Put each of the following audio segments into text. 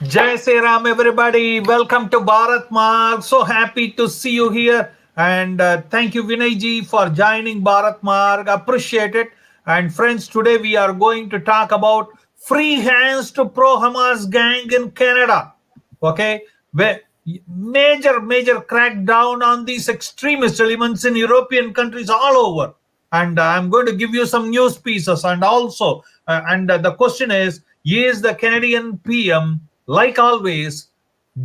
Jai Sri Ram, everybody. Welcome to Bharat Marg. So happy to see you here. And thank you, Vinay ji, for joining Bharat Marg. Appreciate it. And friends, today we are going to talk about free hands to Pro Hamas Gang in Canada. Okay, where major crackdown on these extremist elements in European countries all over. And I'm going to give you some news pieces. And also, the question is the Canadian PM, like always,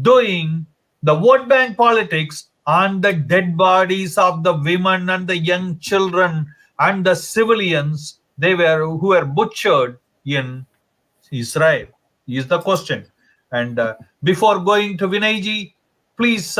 doing the vote bank politics on the dead bodies of the women and the young children and the civilians who were butchered in Israel? Is the question. And before going to Vinayji, please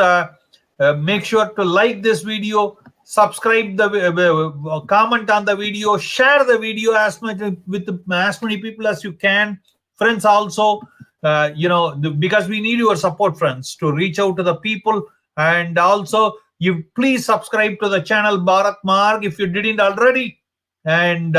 make sure to like this video, subscribe the comment on the video, share the video as much with as many people as you can. Friends, also, because we need your support, friends, to reach out to the people. And also, you please subscribe to the channel Bharat Marg if you didn't already. And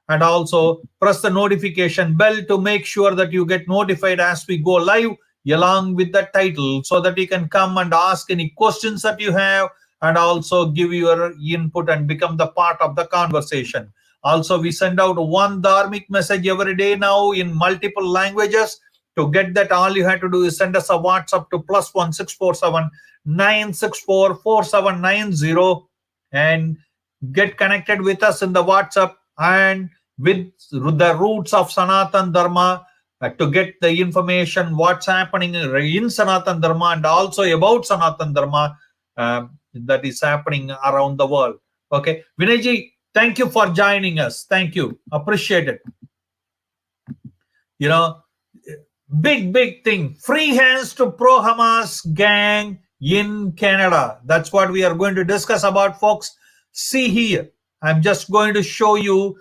also press the notification bell to make sure that you get notified as we go live along with the title, so that you can come and ask any questions that you have and also give your input and become the part of the conversation. Also, we send out one dharmic message every day now in multiple languages. To get that, all you have to do is send us a WhatsApp to +1647 964 4790 and get connected with us in the WhatsApp and with the roots of Sanatan Dharma, to get the information what's happening in Sanatan Dharma and also about Sanatan Dharma that is happening around the world. Okay, Vinayji, thank you for joining us. Thank you, appreciate it. You know, big thing. Free hands to Pro Hamas Gang in Canada. That's what we are going to discuss about, folks. See here, I'm just going to show you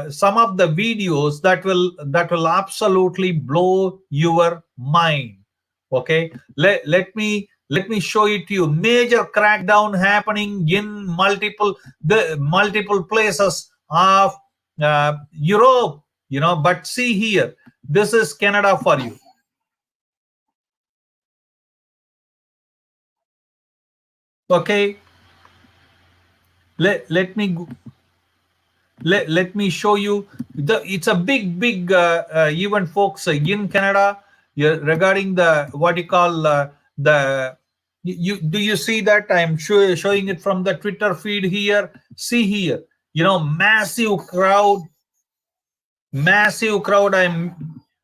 some of the videos that will absolutely blow your mind. Okay, let me show it to you. Major crackdown happening in multiple places of Europe. But see here, this is Canada for you. Okay, let me let me show you. It's a big event, folks, in Canada, regarding the what you call the you do you see that I'm showing it from the Twitter feed here. See here, massive crowd.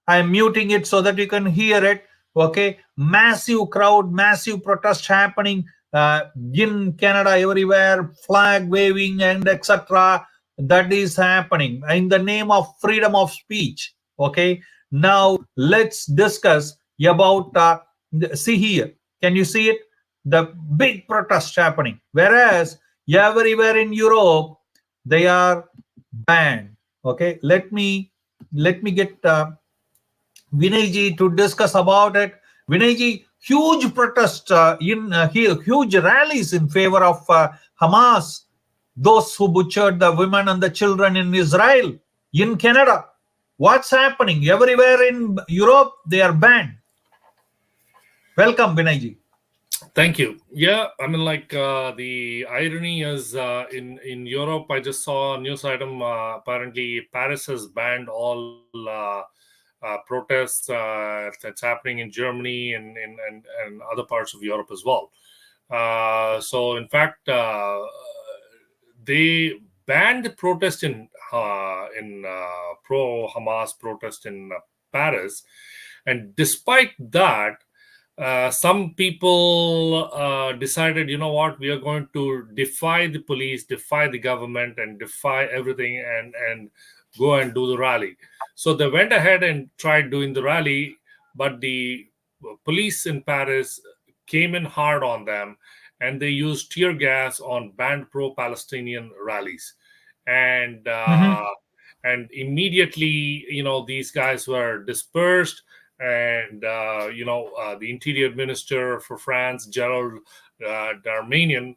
I'm muting it so that you can hear it. Okay, massive crowd, massive protest happening in Canada, everywhere, flag waving and etc. That is happening in the name of freedom of speech. Okay, now let's discuss about see here, can you see it? The big protest happening, whereas everywhere in Europe they are banned. Okay, let me get Vinayji to discuss about it. Vinayji, huge protest huge rallies in favor of Hamas, those who butchered the women and the children in Israel, in Canada. What's happening? Everywhere in Europe, they are banned. Welcome, Vinayji. Thank you. Yeah, I mean, the irony is in Europe, I just saw a news item. Apparently, Paris has banned all protests that's happening in Germany and other parts of Europe as well. So, in fact, they banned the protest in pro Hamas protest in Paris, and despite that, some people decided, you know what, we are going to defy the police, defy the government, and defy everything, and go and do the rally. So they went ahead and tried doing the rally, but the police in Paris came in hard on them, and they used tear gas on banned pro-Palestinian rallies, and Mhm. and immediately, these guys were dispersed. And the interior minister for France, Gerald Darmanin,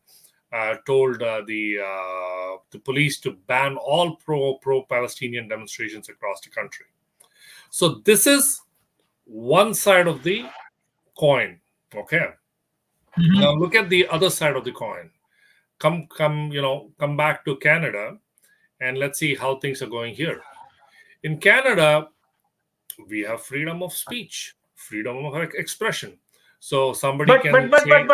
told the police to ban all pro Palestinian demonstrations across the country. So this is one side of the coin. Okay. Now look at the other side of the coin. Come back to Canada, and let's see how things are going here. In Canada, we have freedom of speech, freedom of expression. So somebody can say,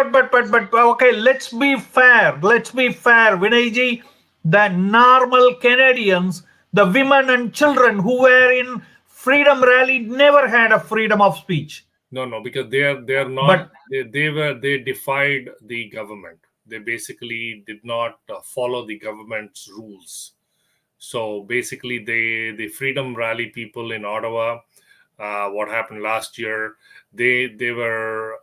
Okay, let's be fair. Let's be fair, Vinayji. The normal Canadians, the women and children who were in freedom rally never had a freedom of speech. no, because they are not. But They defied the government. They basically did not follow the government's rules. So basically, the freedom rally people in Ottawa, what happened last year, they were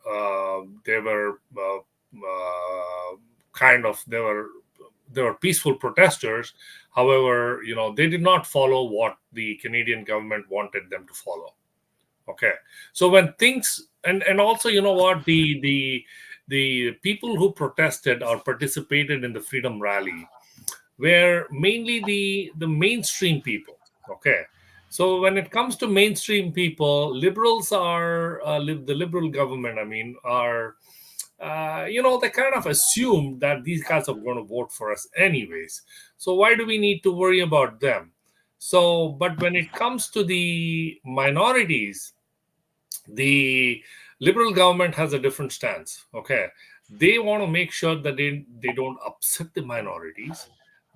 kind of they were peaceful protesters. However, they did not follow what the Canadian government wanted them to follow. Okay, so when things and also, what, the people who protested or participated in the freedom rally were mainly the mainstream people. Okay, so when it comes to mainstream people, liberals are the liberal government, I mean, are they kind of assume that these guys are going to vote for us anyways, so why do we need to worry about them? So but when it comes to the minorities, the liberal government has a different stance. Okay, they want to make sure that they don't upset the minorities,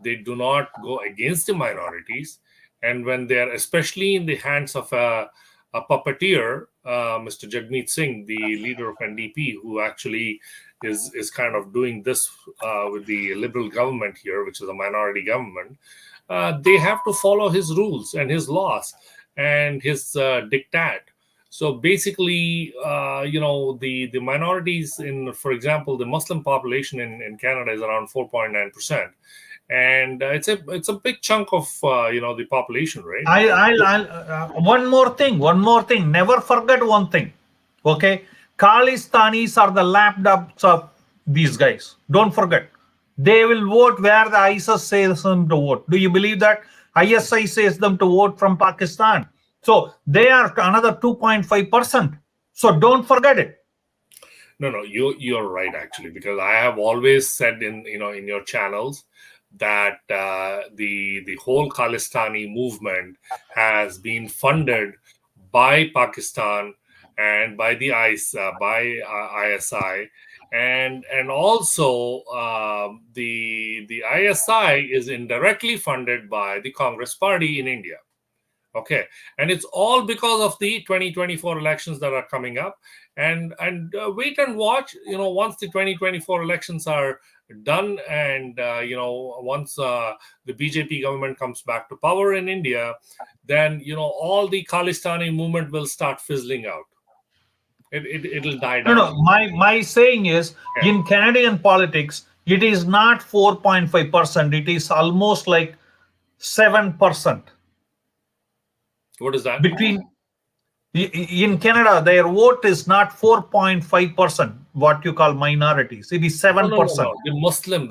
they do not go against the minorities, and when they are especially in the hands of a puppeteer, Mr. Jagmeet Singh, the leader of NDP, who actually is kind of doing this with the liberal government here, which is a minority government. They have to follow his rules and his laws and his diktat. So basically, the minorities in, for example, the Muslim population in Canada is around 4.9%, and it's a big chunk of the population, right? one more thing. Never forget one thing. Okay, Khalistanis are the lapdogs of these guys. Don't forget. They will vote where the ISIS says them to vote. Do you believe that? ISI says them to vote from Pakistan. So they are another 2.5%. So don't forget it. No, you're right, actually, because I have always said in your channels that the whole Khalistani movement has been funded by Pakistan and by the ISI, and also the ISI is indirectly funded by the Congress Party in India. Okay, and it's all because of the 2024 elections that are coming up, and wait and watch. Once the 2024 elections are done, and once the BJP government comes back to power in India, then all the Khalistani movement will start fizzling out. It'll die No, down. no. My saying is Okay. in Canadian politics, it is not 4.5%. It is almost like 7%. What is that? Between in Canada, their vote is not 4.5%, what you call minorities. It is No. 7%. The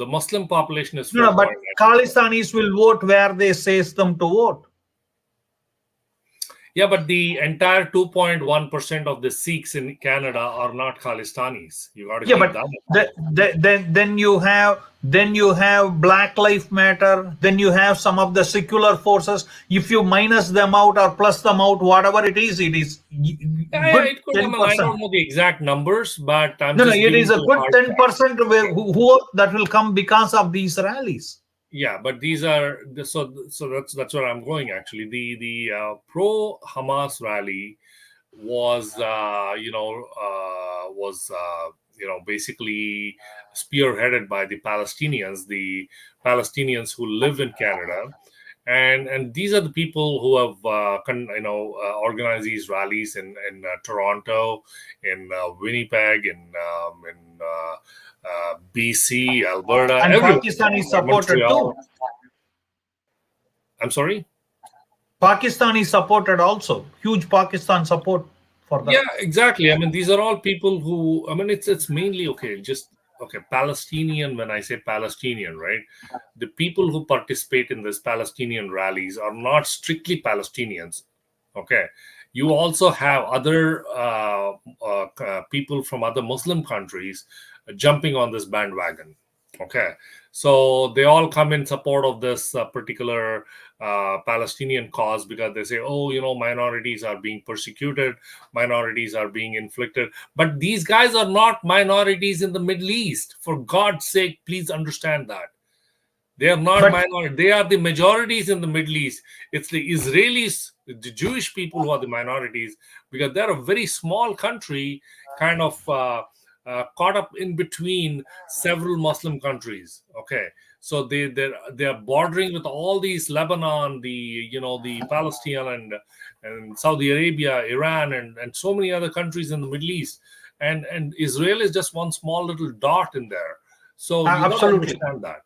Muslim population is No, no, but 4.9%. Khalistanis will vote where they says them to vote. Yeah, but the entire 2.1% of the Sikhs in Canada are not Khalistanis. You got to Yeah, keep but that in mind. then you have Black Lives Matter. Then you have some of the secular forces. If you minus them out or plus them out, whatever it is Yeah, good it could. I ten mean, I percent. don't know the exact numbers, but I'm No, no, just it giving is a you good hard facts. 10% who that will come because of these rallies. Yeah, but these are so that's where I'm going, actually. The pro Hamas rally was basically spearheaded by the Palestinians who live in Canada, and these are the people who have organized these rallies in Toronto, in Winnipeg, in BC, Alberta, And everywhere, Pakistan is supported too. Montreal. I'm sorry. Pakistan is supported also. Huge Pakistan support for Yeah, that. exactly. I mean, these are all people who, I mean, it's mainly, okay, just okay, Palestinian. When I say Palestinian, right, the people who participate in this Palestinian rallies are not strictly Palestinians. Okay, you also have other people from other Muslim countries jumping on this bandwagon. Okay, so they all come in support of this particular Palestinian cause, because they say, oh, minorities are being persecuted, minorities are being inflicted. But these guys are not minorities in the Middle East. For God's sake, please understand that. They are not But minority. They are the majorities in the Middle East. It's the Israelis, the Jewish people, who are the minorities, because they're a very small country, kind of caught up in between several Muslim countries. Okay, so they're bordering with all these, Lebanon, the Palestine, and Saudi Arabia, Iran, and so many other countries in the Middle East, and Israel is just one small little dot in there. So you got to absolutely. understand that.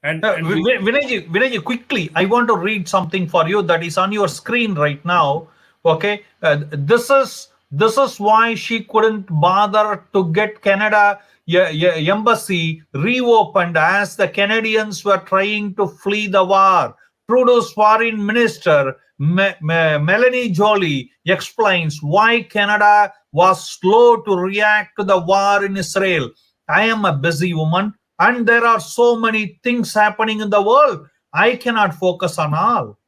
And we, Vinay, quickly, I want to read something for you that is on your screen right now. Okay, this is why she couldn't bother to get Canada embassy reopened, as the Canadians were trying to flee the war. Trudeau's foreign minister Melanie Joly explains why Canada was slow to react to the war in Israel. I am a busy woman, and there are so many things happening in the world. I cannot focus on all.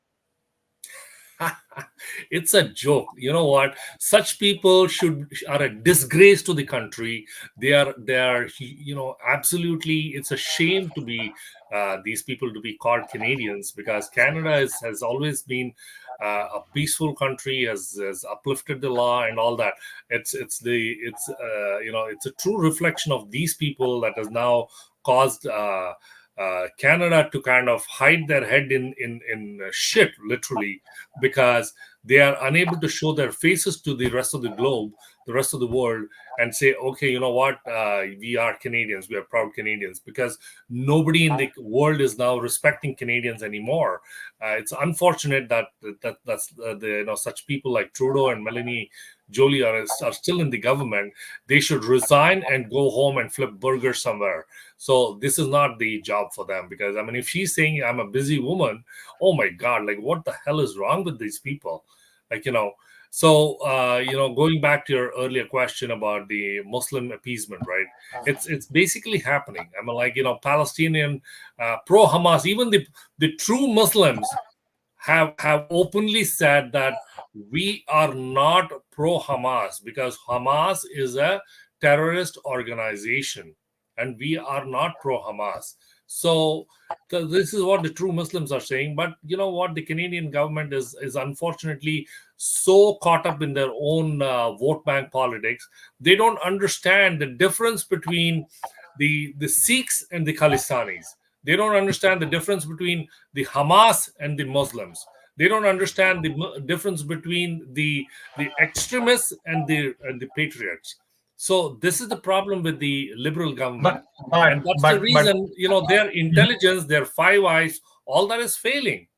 it's a joke. You know what? Such people are a disgrace to the country. They are absolutely. It's a shame to be these people to be called Canadians, because Canada has always been a peaceful country, has uplifted the law and all that. It's a true reflection of these people that has now caused Canada to kind of hide their head in shit, literally, because they are unable to show their faces to the rest of the globe, the rest of the world, and say, okay, you know what, we are Canadians, we are proud Canadians, because nobody in the world is now respecting Canadians anymore. It's unfortunate that such people like Trudeau and Melanie Joly are still in the government. They should resign and go home and flip burgers somewhere. So this is not the job for them, because I mean, if she's saying I'm a busy woman, oh my God, like what the hell is wrong with these people? Like, so going back to your earlier question about the Muslim appeasement, right? It's basically happening. I mean, like, Palestinian pro Hamas, even the true Muslims have openly said that we are not pro Hamas, because Hamas is a terrorist organization and we are not pro Hamas. So this is what the true Muslims are saying. But you know what? The Canadian government is unfortunately so caught up in their own vote bank politics. They don't understand the difference between the Sikhs and the Khalistanis. They don't understand the difference between the Hamas and the Muslims. They don't understand the difference between the extremists and the patriots. So this is the problem with the liberal government, But and but that's the but but reason, their intelligence, their Five Eyes, all that is failing.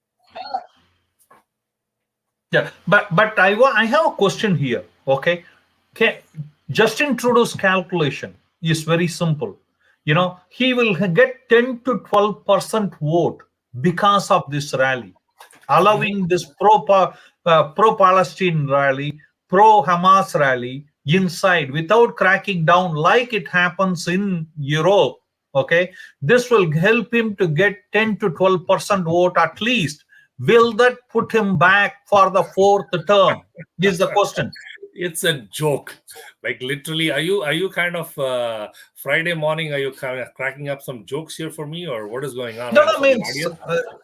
yeah, but I have a question here. Okay, Justin Trudeau's calculation is very simple. He will get 10 to 12% vote because of this rally, Mhm. allowing this pro Palestine rally, pro Hamas rally inside without cracking down like it happens in Europe. Okay, this will help him to get 10 to 12% vote at least. Will that put him back for the fourth term? Is the question. It's a joke. Like, literally, are you kind of Friday morning? Are you kind of cracking up some jokes here for me, or what is going on, No, and no, for the means audience?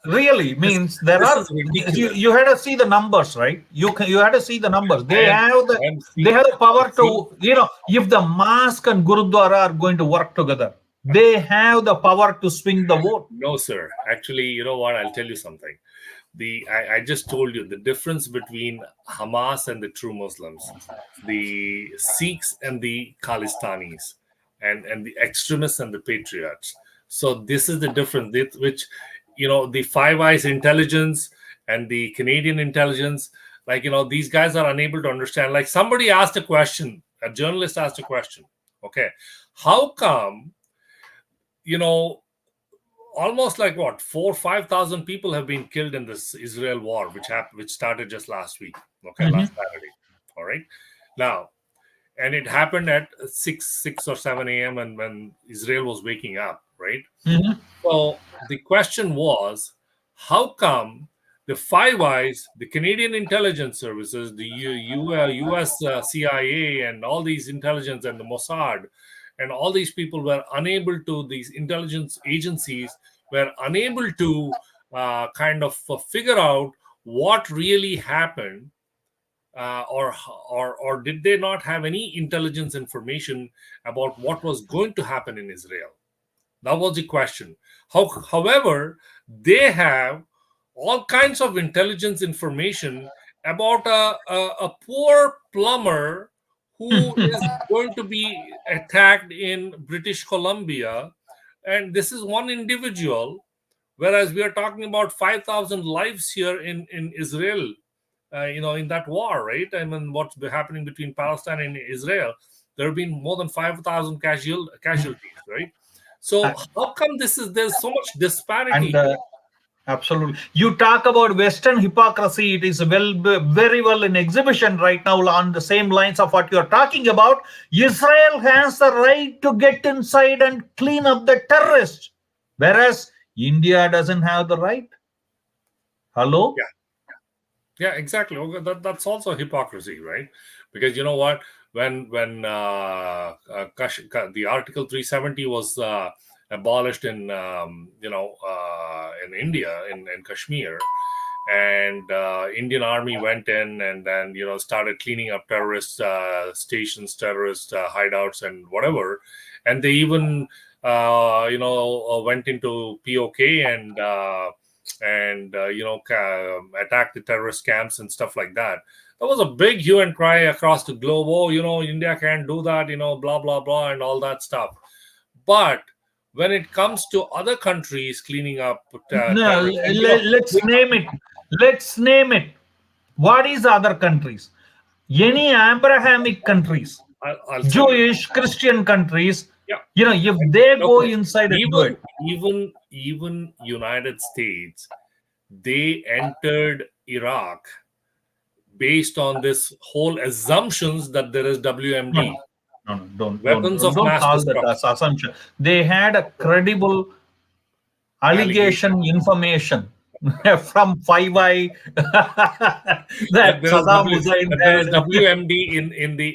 really This means there this are. is You ridiculous. had to see the numbers, right? You had to see the numbers. I am I am They have the power seeing. to, if the mosque and Gurudwara are going to work together, they have the power to swing the vote. No, sir. Actually, you know what? I'll tell you something. I just told you the difference between Hamas and the true Muslims, the Sikhs and the Khalistanis, and the extremists and the patriots. So this is the difference, which the Five Eyes intelligence and the Canadian intelligence, like, these guys are unable to understand. Like, somebody asked a question, a journalist asked a question. Okay, how come, you know almost like what 4-5 thousand people have been killed in this Israel war, which started just last week. Okay, Mhm. last Saturday. All right. Now, and it happened at 6 or 7 a.m. and when Israel was waking up, right? Mhm. So the question was, how come the Five Eyes, the Canadian intelligence services, the U.S. CIA, and all these intelligence and the Mossad, and all these people were unable to, these intelligence agencies were unable to kind of figure out what really happened, or did they not have any intelligence information about what was going to happen in Israel? That was the question. However, they have all kinds of intelligence information about a poor plumber who is going to be attacked in British Columbia. And this is one individual, whereas we are talking about 5,000 lives here in Israel, in that war, right? I mean, what's been happening between Palestine and Israel, there have been more than 5,000 casualties, right? So Uh, how come there's so much and disparity here? Absolutely. You talk about Western hypocrisy. It is very well in exhibition right now on the same lines of what you're talking about. Israel has the right to get inside and clean up the terrorists, whereas India doesn't have the right. Hello? Yeah, yeah, exactly. Okay, that's also hypocrisy, right? Because you know what, when the Article 370 was abolished in India, in Kashmir, and Indian Army went in and then started cleaning up terrorist stations, terrorist hideouts, and whatever, and they even went into POK and attacked the terrorist camps and stuff like that. There was a big hue and cry across the globe. Oh, India can't do that. Blah blah blah, and all that stuff. But when it comes to other countries cleaning up No, terrorists, and let's name it. Let's name it. What is other countries? Any Abrahamic countries, I'll tell you. Jewish, Christian countries, Yeah. if they go Okay. inside and do Even it. even United States, they entered Iraq based on this whole assumptions that there is No, WMD, no, no, weapons of don't mass call that as destruction. assumption. They had a credible Allegation allegation information from Five Eye that that there is Saddam Hussein had. WMD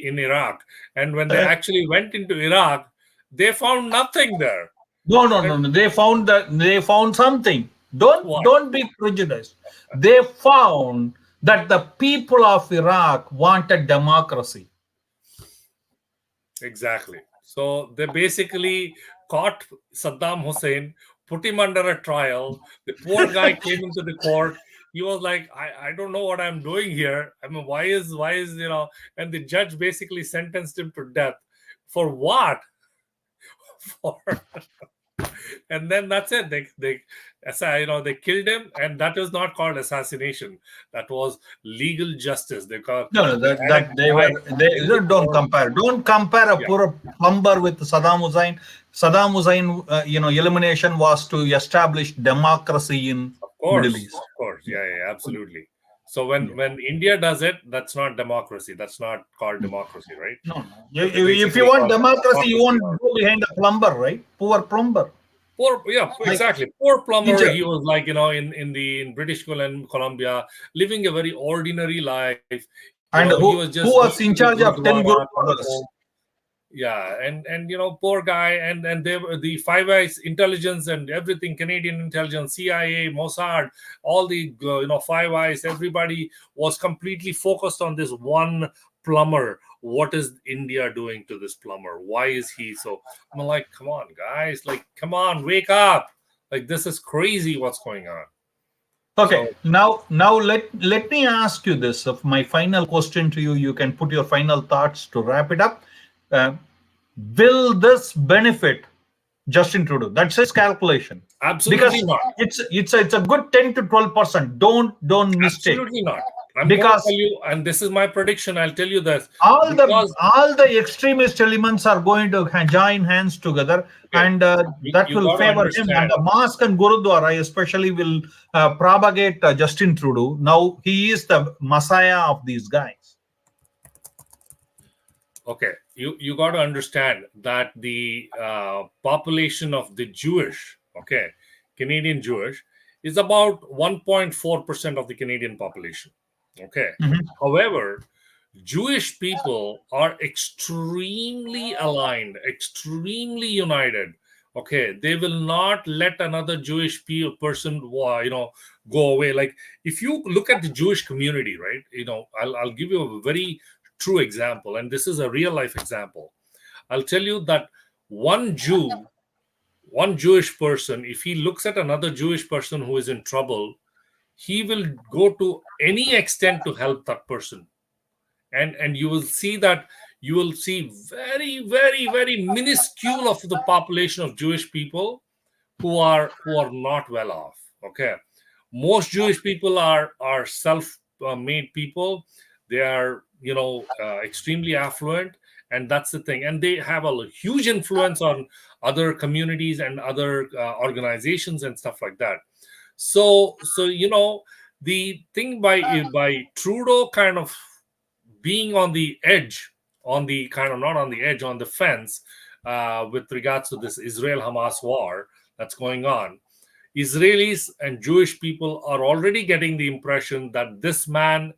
in Iraq, and when they actually went into Iraq, they found nothing there. No, no, And no, no. They found something. Don't what? don't be prejudiced. They found that the people of Iraq wanted democracy. Exactly. So they basically caught Saddam Hussein, put him under a trial. The poor guy came into the court. He was like, I don't know what I'm doing here. I mean, why is, and the judge basically sentenced him to death. For what? For, and then that's it. They killed him, and that is not called assassination. That was legal justice. No, no, They that had a that they guy were they in the don't court. compare. Don't compare a Yeah, poor plumber with Saddam Hussein. Saddam Hussein, elimination was to establish democracy in Middle East. of course. Yeah, Yeah, yeah, absolutely. So when yeah. when India does it, that's not democracy. That's not called democracy, right? No, no. So they If you basically want call it democracy, you autocracy. won't go behind a plumber, right? Poor plumber. Poor, yeah, Like exactly. Poor plumber. teacher. He was like, in British Columbia, living a very ordinary life. And He was who just going was to in the charge of 10 Gurudwara, coming Gurudwaras? home. Yeah, and poor guy, and they were the Five Eyes intelligence and everything, Canadian intelligence, CIA, Mossad, all the Five Eyes, everybody was completely focused on this one plumber. What is India doing to this plumber? Why is he so? I'm like, come on, guys, like, come on, wake up! Like, this is crazy. What's going on? Okay, So now let me ask you this. My final question to you. You can put your final thoughts to wrap it up. Uh, will this benefit Justin Trudeau? That's his calculation, absolutely because not. it's a good 10 to 12%. Don't mistake, Absolutely not. I'm going to tell because you, and this is my prediction. I'll tell you this all the because all the extremist elements are going to join hands together, okay, and that you will got to favor him. And understand. the mosque and Gurudwara especially will propagate Justin Trudeau. Now he is the messiah of these guys. Okay, you got to understand that the population of the Jewish, okay, Canadian Jewish, is about 1.4% of the Canadian population. Okay. Mhm. However, Jewish people are extremely aligned, extremely united. Okay, they will not let another Jewish person, go away. Like, if you look at the Jewish community, right? I'll give you a very true example, and this is a real life example. I'll tell you that one Jew, one Jewish person, if he looks at another Jewish person who is in trouble, he will go to any extent to help that person. And you will see that, you will see very, very, very minuscule of the population of Jewish people who are not well off. Okay, most Jewish people are self made people. They are, extremely affluent, and that's the thing, and they have a huge influence on other communities and other organizations and stuff like that. So the thing by Trudeau kind of being on the edge, on the kind of, not on the edge, on the fence, with regards to this Israel Hamas war that's going on, Israelis and Jewish people are already getting the impression that this man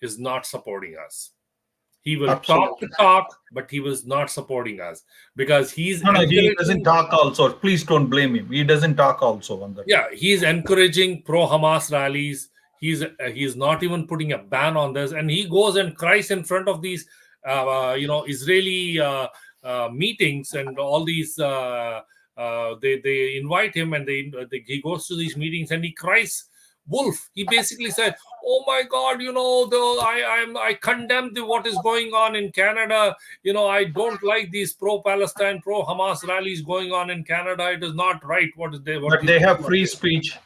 is not supporting us. He will talk Absolutely. the talk, but he was not supporting us because he's No, no, he doesn't encouraging. talk also. Please don't blame him. He doesn't talk also on that. Yeah, he's encouraging pro Hamas rallies. He's not even putting a ban on this, and he goes and cries in front of these Israeli meetings, and all these they invite him, and he goes to these meetings and he cries wolf. He basically said, "Oh my God, I condemn what is going on in Canada. I don't like these pro-Palestine, pro-Hamas rallies going on in Canada. It is not right. What But these they have people are free doing." speech.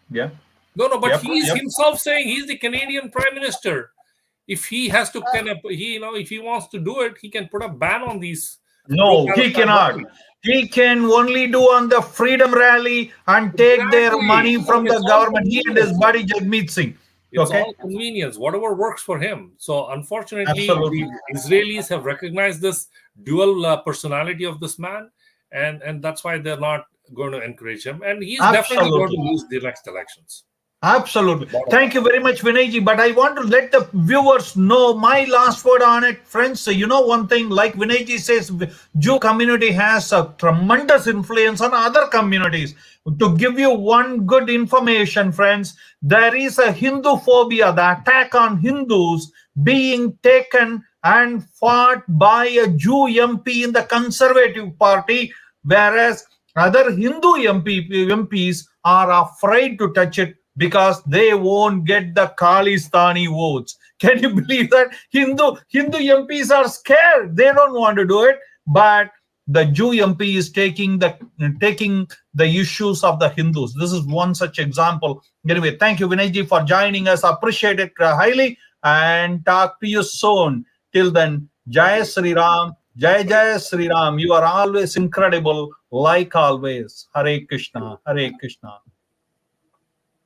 Yeah. No, but Yep. he's Yep. himself saying he's the Canadian Prime Minister. If he has to, if he wants to do it, he can put a ban on these No, he pro-Palestine cannot. rallies. He can only do on the freedom rally and take their Exactly. money from the It's all government. He and his convenience. buddy Jagmeet Singh. It's Okay. all convenience, whatever works for him. So unfortunately, Absolutely. the Israelis have recognized this dual personality of this man, and that's why they're not going to encourage him. And he's definitely going to Absolutely. lose the next elections. Absolutely. Bottom Thank line. you very much, Vinayji. But I want to let the viewers know my last word on it. Friends, so you know one thing, like Vinayji says, Jew community has a tremendous influence on other communities. To give you one good information, friends, there is a Hindu phobia, the attack on Hindus being taken and fought by a Jew MP in the Conservative Party, whereas other Hindu MPs are afraid to touch it because they won't get the Khalistani votes. Can you believe that? Hindu MPs are scared. They don't want to do it, but the Jew MP is taking the issues of the Hindus. This is one such example. Anyway, thank you, Vinayji, for joining us. Appreciate it highly, and talk to you soon. Till then, Jai Sri Ram. Jai Jai Sri Ram. You are always incredible, like always. Hare Krishna. Hare Krishna.